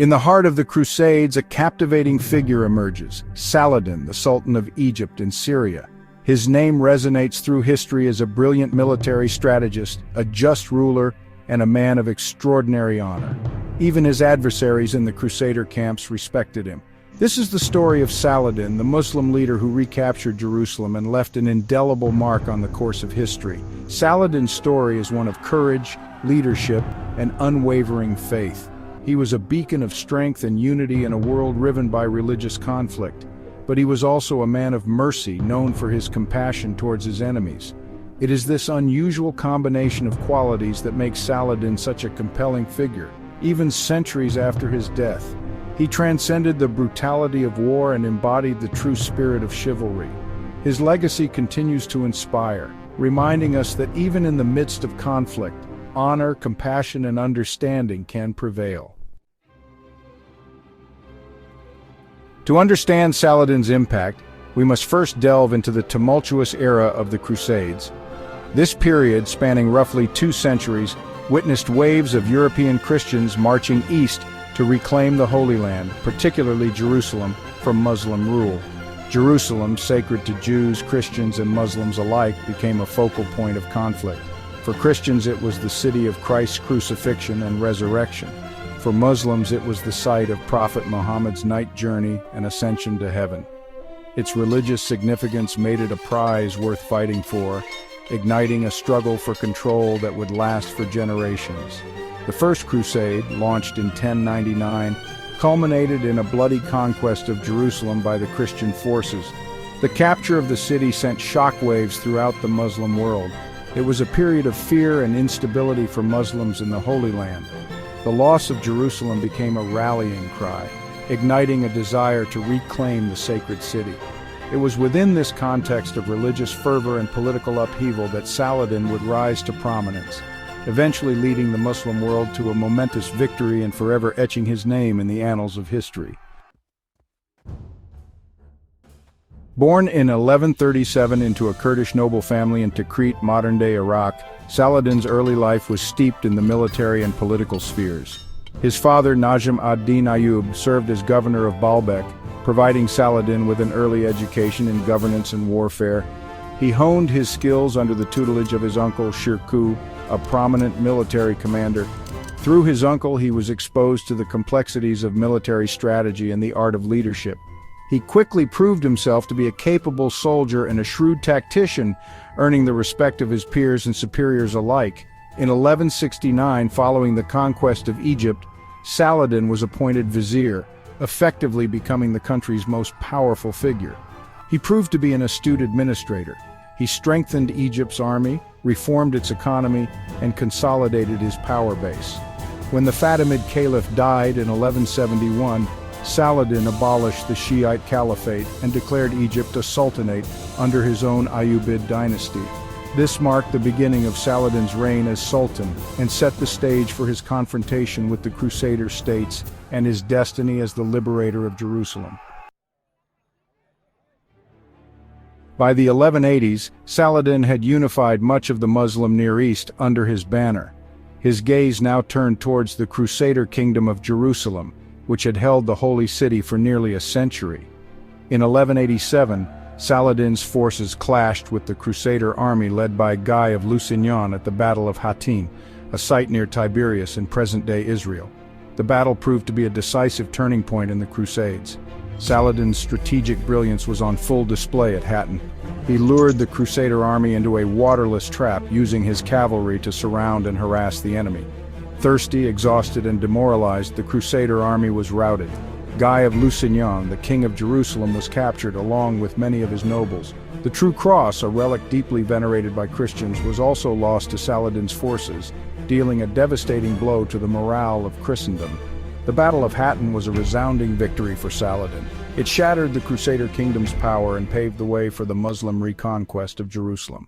In the heart of the Crusades, a captivating figure emerges, Saladin, the Sultan of Egypt and Syria. His name resonates through history as a brilliant military strategist, a just ruler, and a man of extraordinary honor. Even his adversaries in the Crusader camps respected him. This is the story of Saladin, the Muslim leader who recaptured Jerusalem and left an indelible mark on the course of history. Saladin's story is one of courage, leadership, and unwavering faith. He was a beacon of strength and unity in a world riven by religious conflict. But he was also a man of mercy, known for his compassion towards his enemies. It is this unusual combination of qualities that makes Saladin such a compelling figure, even centuries after his death. He transcended the brutality of war and embodied the true spirit of chivalry. His legacy continues to inspire, reminding us that even in the midst of conflict, honor, compassion, and understanding can prevail. To understand Saladin's impact, we must first delve into the tumultuous era of the Crusades. This period, spanning roughly 2 centuries, witnessed waves of European Christians marching east to reclaim the Holy Land, particularly Jerusalem, from Muslim rule. Jerusalem, sacred to Jews, Christians, and Muslims alike, became a focal point of conflict. For Christians, it was the city of Christ's crucifixion and resurrection. For Muslims, it was the site of Prophet Muhammad's night journey and ascension to heaven. Its religious significance made it a prize worth fighting for, igniting a struggle for control that would last for generations. The First Crusade, launched in 1099, culminated in a bloody conquest of Jerusalem by the Christian forces. The capture of the city sent shockwaves throughout the Muslim world. It was a period of fear and instability for Muslims in the Holy Land. The loss of Jerusalem became a rallying cry, igniting a desire to reclaim the sacred city. It was within this context of religious fervor and political upheaval that Saladin would rise to prominence, eventually leading the Muslim world to a momentous victory and forever etching his name in the annals of history. Born in 1137 into a Kurdish noble family in Tikrit, modern-day Iraq, Saladin's early life was steeped in the military and political spheres. His father, Najm ad-Din Ayyub, served as governor of Baalbek, providing Saladin with an early education in governance and warfare. He honed his skills under the tutelage of his uncle, Shirkuh, a prominent military commander. Through his uncle, he was exposed to the complexities of military strategy and the art of leadership. He quickly proved himself to be a capable soldier and a shrewd tactician, earning the respect of his peers and superiors alike. In 1169, following the conquest of Egypt, Saladin was appointed vizier, effectively becoming the country's most powerful figure. He proved to be an astute administrator. He strengthened Egypt's army, reformed its economy, and consolidated his power base. When the Fatimid Caliph died in 1171, Saladin abolished the Shiite Caliphate and declared Egypt a sultanate under his own Ayyubid dynasty. This marked the beginning of Saladin's reign as sultan and set the stage for his confrontation with the Crusader states and his destiny as the liberator of Jerusalem. By the 1180s, Saladin had unified much of the Muslim Near East under his banner. His gaze now turned towards the Crusader kingdom of Jerusalem, which had held the Holy City for nearly a century. In 1187, Saladin's forces clashed with the Crusader army led by Guy of Lusignan at the Battle of Hattin, a site near Tiberias in present-day Israel. The battle proved to be a decisive turning point in the Crusades. Saladin's strategic brilliance was on full display at Hattin. He lured the Crusader army into a waterless trap, using his cavalry to surround and harass the enemy. Thirsty, exhausted, and demoralized, the Crusader army was routed. Guy of Lusignan, the king of Jerusalem, was captured along with many of his nobles. The True Cross, a relic deeply venerated by Christians, was also lost to Saladin's forces, dealing a devastating blow to the morale of Christendom. The Battle of Hattin was a resounding victory for Saladin. It shattered the Crusader kingdom's power and paved the way for the Muslim reconquest of Jerusalem.